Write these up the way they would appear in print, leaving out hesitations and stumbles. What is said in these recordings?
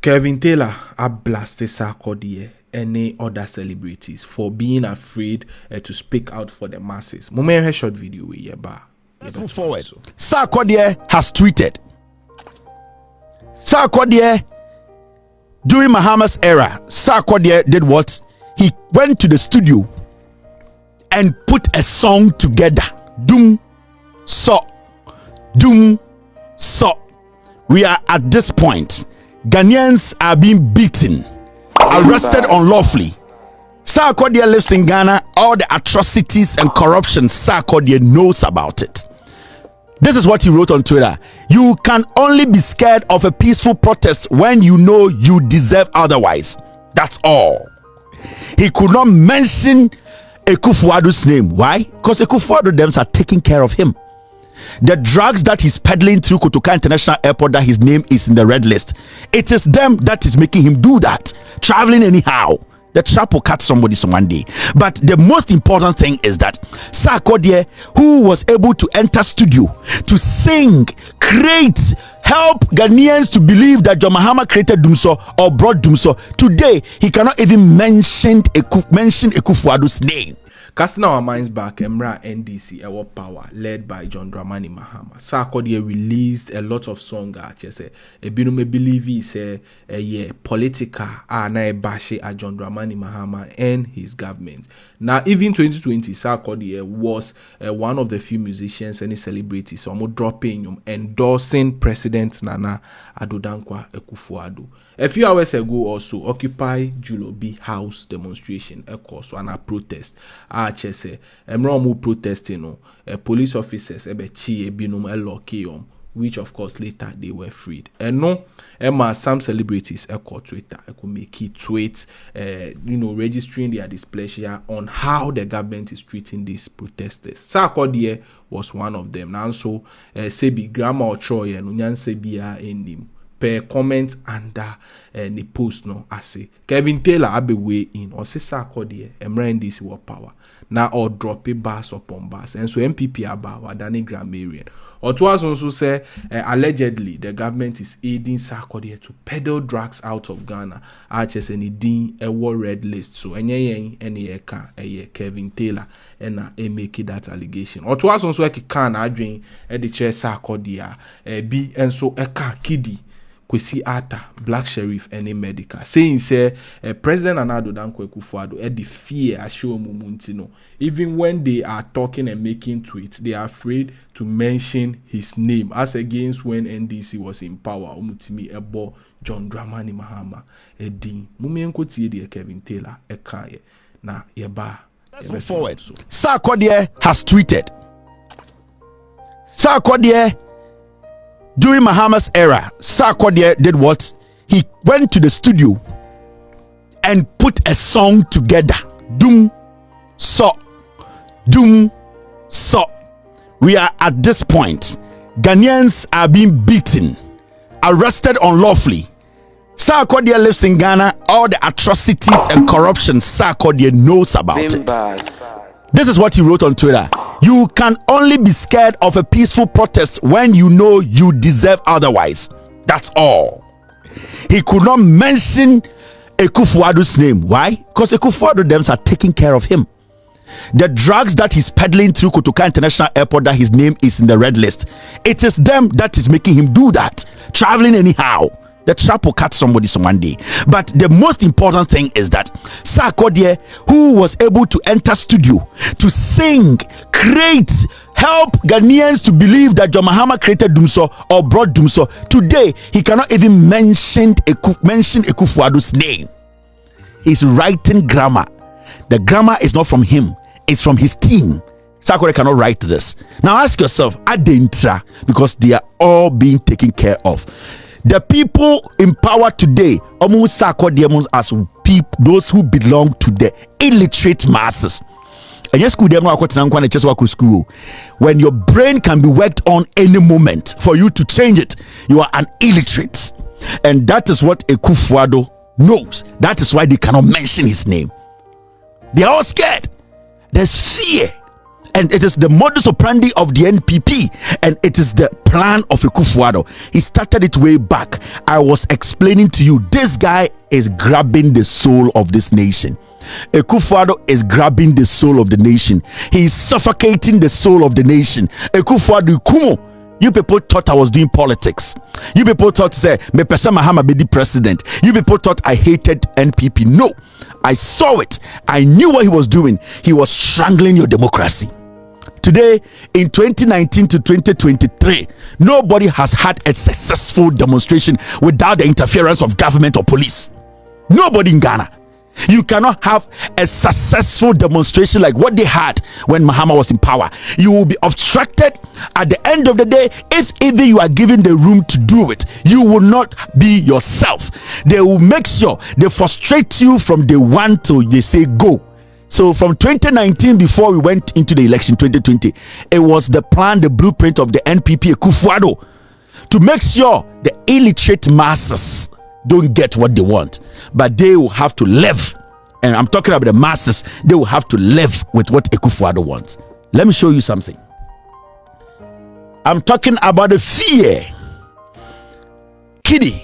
Kevin Taylor a blasted Sarkodie any other celebrities for being afraid to speak out for the masses. Moment a short video we Let's move forward. Sarkodie has tweeted. Sarkodie, during Mahama's era, Sarkodie did what? He went to the studio and put a song together. Doom, so. We are at this point. Ghanaians are being beaten, arrested unlawfully. Sarkodie lives in Ghana. All the atrocities and corruption, Sarkodie knows about it. This is what he wrote on Twitter. You can only be scared of a peaceful protest when you know you deserve otherwise. That's all. He could not mention Ekufuado's name. Why? Because Ekufuado them are taking care of him. The drugs that he's peddling through Kotoka International Airport, that his name is in the red list, it is them that is making him do that. Traveling anyhow, the trap will catch somebody some one day. But the most important thing is that Sarkodie, who was able to enter studio to sing, create, help Ghanaians to believe that John Mahama created Dumso or brought Dumso, today he cannot even mention Ekufuado's name. Casting our minds back, Emra NDC, our power, led by John Dramani Mahama. Sarkodie released a lot of songs. A binume believe is a politica, na bashe a John Dramani Mahama and his government. Now, even 2020, Sarkodie was one of the few musicians and celebrities dropping endorsing President Nana Addo Dankwa Akufo-Addo. A few hours ago also, Occupy Julobi House demonstration, so an protest. Chese emromu protesting police officers chi binum elokeyom, which of course later they were freed. And no some celebrities Twitter could make it tweet registering their displeasure on how the government is treating these protesters. Sarkodie was one of them. Now so sebi grammar or troy and unyan sebia endim per comment under the post no ase Kevin Taylor abe way in or say Sarkodie emra NDC war power now or drop a bars upon bars and so MPP about wadani grammarian or to us also say allegedly the government is aiding Sarkodie to peddle drugs out of Ghana HS and din a war red list so any Kevin Taylor and make that allegation or to us also can adwin the chair Sarkodie be and so kiddy Kwesi Ata, Black Sheriff, any medical. Saying, say, President Nana Addo Dankwa Akufo-Addo, the fear assure Mumuntino. Even when they are talking and making tweets, they are afraid to mention his name. As against when NDC was in power, Umutimi Ebo, John Dramani Mahama, Edin. Mumenko tie Kevin Taylor, Ekaye. Na yeba. Let's move forward. Sarkodie has tweeted. Sarkodie, during Mahama's era, Sarkodie did what? He went to the studio and put a song together. Doom, so. We are at this point. Ghanaians are being beaten, arrested unlawfully. Sarkodie lives in Ghana. All the atrocities and corruption, Sarkodie knows about it. This is what he wrote on Twitter. You can only be scared of a peaceful protest when you know you deserve otherwise. That's all. He could not mention Ekufuado's name. Why? Because Ekufuado them are taking care of him. The drugs that he's peddling through Kotoka International Airport, that his name is in the red list, it is them that is making him do that. Traveling anyhow, the trap will catch somebody some one day. But the most important thing is that Sarkodie, who was able to enter studio to sing, create, help Ghanaians to believe that John Mahama created Dumso or brought Dumso, today he cannot even mention Ekufuado's name. He's writing grammar. The grammar is not from him, it's from his team. Sarkodie cannot write this. Now ask yourself, Adentra, because they are all being taken care of. The people in power today, almost Sarkodie as people, those who belong to the illiterate masses. And yes, school. When your brain can be worked on any moment for you to change it, you are an illiterate. And that is what Akufo-Addo knows. That is why they cannot mention his name. They are all scared. There's fear. And it is the modus operandi of the NPP, and it is the plan of Akufo-Addo. He started it way back. I was explaining to you, this guy is grabbing the soul of this nation. Akufo-Addo is grabbing the soul of the nation. He is suffocating the soul of the nation. Akufo-Addo Kumo. You people thought I was doing politics. You people thought, say, me pesa Mahama be the president. You people thought I hated NPP. No, I saw it. I knew what he was doing. He was strangling your democracy. Today, in 2019 to 2023, nobody has had a successful demonstration without the interference of government or police. Nobody in Ghana. You cannot have a successful demonstration like what they had when Mahama was in power. You will be obstructed. At the end of the day, if even you are given the room to do it, you will not be yourself. They will make sure they frustrate you from day one till they say go. So from 2019, before we went into the election 2020, it was the plan, the blueprint of the NPP Akufo-Addo to make sure the illiterate masses don't get what they want, but they will have to live. And I'm talking about the masses. They will have to live with what Akufo-Addo wants. Let me show you something. I'm talking about the fear. Kiddy.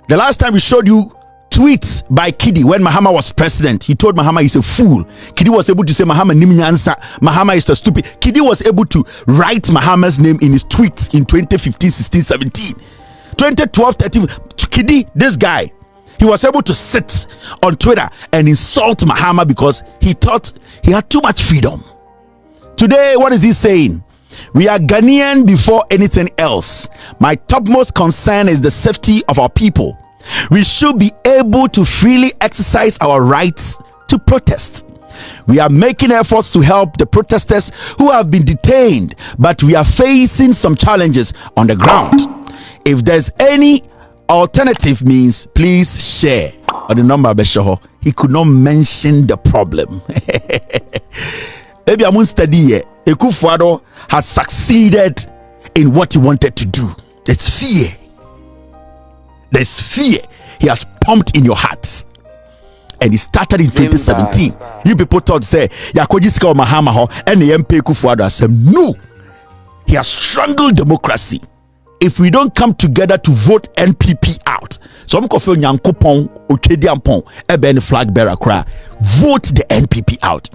The last time we showed you tweets by Kiddy when Mahama was president, he told Mahama he's a fool. Kiddy was able to say Mahama Niminyansa, Mahama is a stupid. Kiddy was able to write Mahama's name in his tweets in 2015, 16, 17. 2012, 13, Kiddy, this guy, he was able to sit on Twitter and insult Mahama because he thought he had too much freedom. Today, what is he saying? We are Ghanaian before anything else. My topmost concern is the safety of our people. We should be able to freely exercise our rights to protest. We are making efforts to help the protesters who have been detained, but we are facing some challenges on the ground. If there's any alternative means, please share. Or the number he could not mention the problem. Maybe I won't study here. Akufo-Addo has succeeded in what he wanted to do. There's fear. There's fear. He has pumped in your hearts. And he started in 2017. You people thought, say, Yakoji Sika Mahama ho, and the MP Akufo-Addo said, no. He has strangled democracy. If we don't come together to vote NPP out, so I'm confused. Nyankopon Ochediampon Eben flag bearer cry. Vote the NPP out.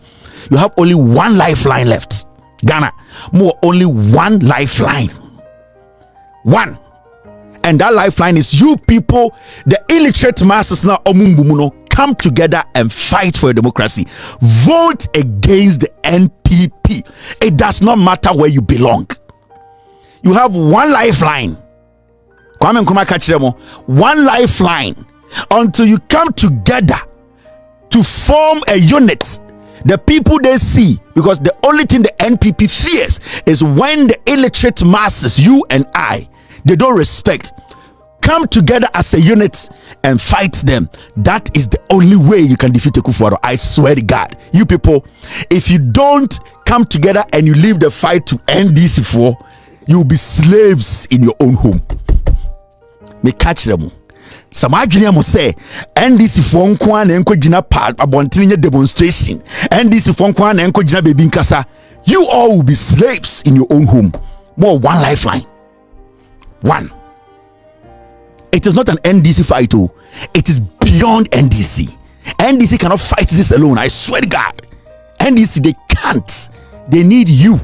You have only one lifeline left. Ghana, more only one lifeline. One. And that lifeline is you people, the illiterate masses now omumbumuno, come together and fight for democracy. Vote against the NPP. It does not matter where you belong. You have one lifeline. One lifeline until you come together to form a unit. The people they see, because the only thing the NPP fears is when the illiterate masses, you and I, they don't respect, come together as a unit and fight them. That is the only way you can defeat Akufo-Addo. I swear to God, you people, if you don't come together and you leave the fight to NDC4, you'll be slaves in your own home. Me catch them. Some adwene say NDC for nkwa na enko gina pa abontene demonstration. NDC for nkwa na enko gina baby nkasa. You all will be slaves in your own home. More one lifeline. One. It is not an NDC fight. It is beyond NDC. NDC cannot fight this alone. I swear to God. NDC, they can't. They need you.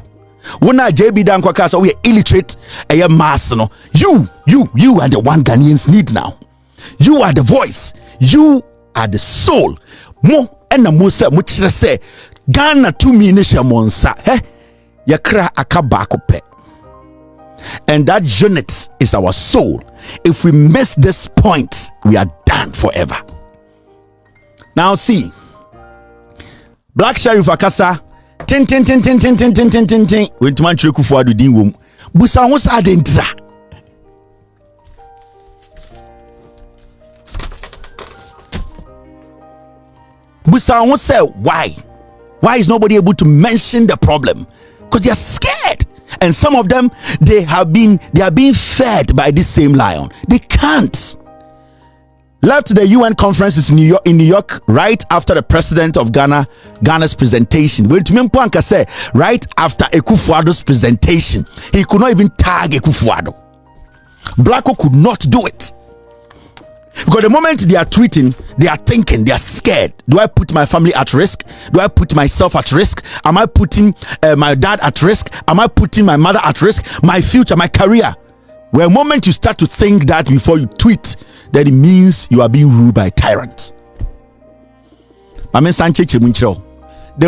When I JB Dan Kwakasa, we are illiterate, a mass. You are the one Ghanaians need now. You are the voice. You are the soul. Mo ena musa muchira say Ghana to me nisha monsa. Yakra akabako pe. And that unit is our soul. If we miss this point, we are done forever. Now see, Black Sheriff Akasa. Tin. When to man check for the ding room. Busa won't add intra. Busa won't say why. Why is nobody able to mention the problem? Because they are scared. And some of them they are being fed by this same lion. They can't. left the UN conference in New York right after the president of Ghana's presentation. Right after Akufo-Addo's presentation, he could not even tag Akufo-Addo. Blacko could not do it. Because the moment they are tweeting, they are thinking, they are scared. Do I put my family at risk? Do I put myself at risk? Am I putting my dad at risk? Am I putting my mother at risk? My future, my career? Well, the moment you start to think that before you tweet, then it means you are being ruled by a tyrant. The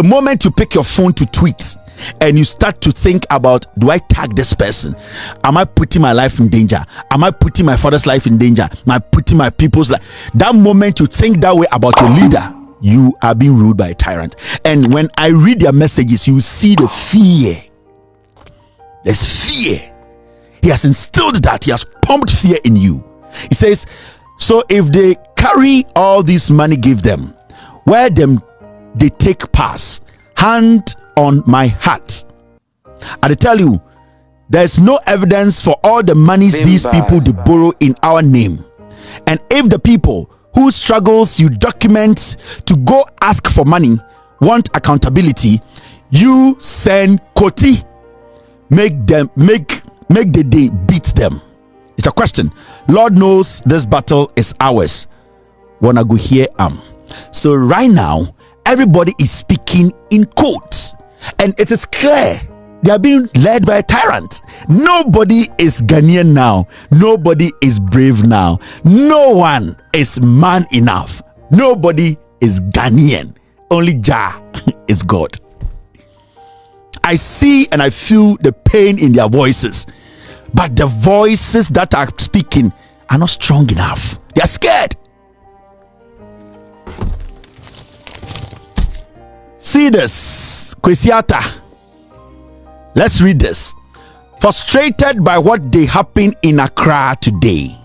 moment you pick your phone to tweet and you start to think about, do I tag this person? Am I putting my life in danger? Am I putting my father's life in danger? Am I putting my people's life? That moment you think that way about your leader, you are being ruled by a tyrant. And when I read their messages, you see the fear. There's fear. He has instilled that. He has pumped fear in you. He says, so if they carry all this money, give them, where them they take pass, hand on my heart. I tell you, there's no evidence for all the monies these people they borrow in our name. And if the people whose struggles you document to go ask for money want accountability, you send Koti, make the day beat them. It's a question. Lord knows this battle is ours. Wanna go here? So right now, everybody is speaking in quotes, and it is clear they are being led by a tyrant. Nobody is Ghanaian now. Nobody is brave now. No one is man enough. Nobody is Ghanaian. Only Jah is God. I see and I feel the pain in their voices, but the voices that are speaking are not strong enough. They are scared. See this, Kwesiata. Let's read this. Frustrated by what they happen in Accra today.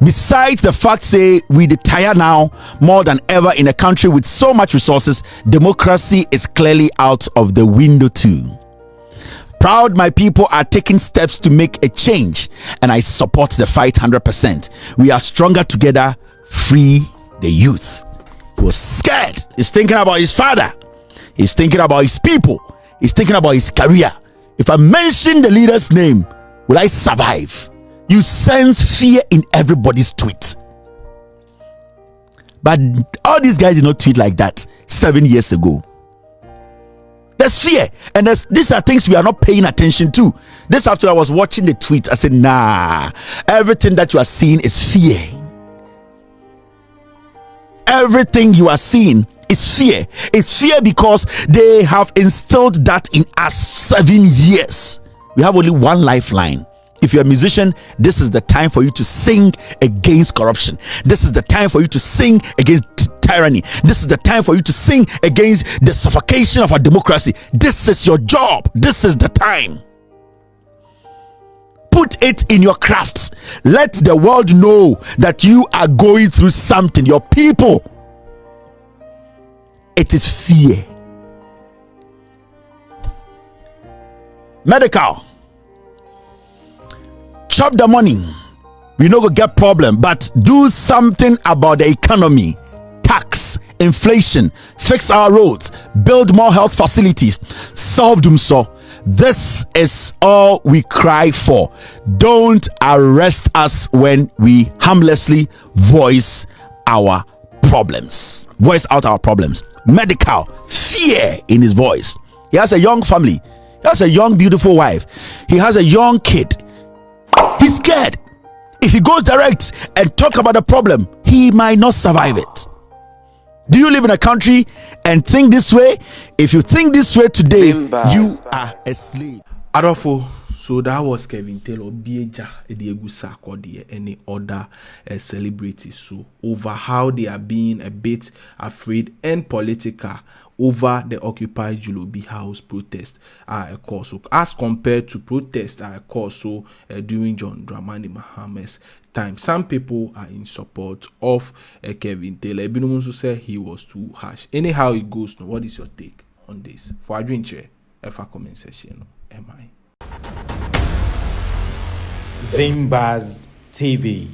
Besides the fact, say, we retire now more than ever in a country with so much resources, democracy is clearly out of the window too. Proud my people are taking steps to make a change, and I support the fight 100%. We are stronger together. Free the youth. He was scared. He's thinking about his father. He's thinking about his people. He's thinking about his career. If I mention the leader's name, will I survive? You sense fear in everybody's tweet. But all these guys did not tweet like that 7 years ago. There's fear, and these are things we are not paying attention to. This after I was watching the tweet, I said, nah, everything that you are seeing is fear. Everything you are seeing is fear. It's fear because they have instilled that in us 7 years. We have only one lifeline. If you're a musician, this is the time for you to sing against corruption. This is the time for you to sing against tyranny. This is the time for you to sing against the suffocation of our democracy. This is your job. This is the time. Put it in your crafts. Let the world know that you are going through something. Your people. It is fear. Medical. Chop the money. We no go get problem, but do something about the economy. Tax, inflation, fix our roads, build more health facilities, solve them. So this is all we cry for. Don't arrest us when we harmlessly voice our problems. Voice out our problems. Medical, fear in his voice. He has a young family. He has a young, beautiful wife. He has a young kid. He's scared. If he goes direct and talk about the problem, he might not survive it. Do you live in a country and think this way? If you think this way today, you are a slave. Adolfo, so that was Kevin Taylor, Bieja, Ediegu Sarkodie, any other celebrities, so over how they are being a bit afraid and political over the Occupy Julobi House protest so as compared to protest so during John Dramani Mahama's time. Some people are in support of Kevin Taylor. Ebinumunsu said he was too harsh. Anyhow it goes, what is your take on this? For Adrian Chair, a comment section, am I? Vimbaz TV.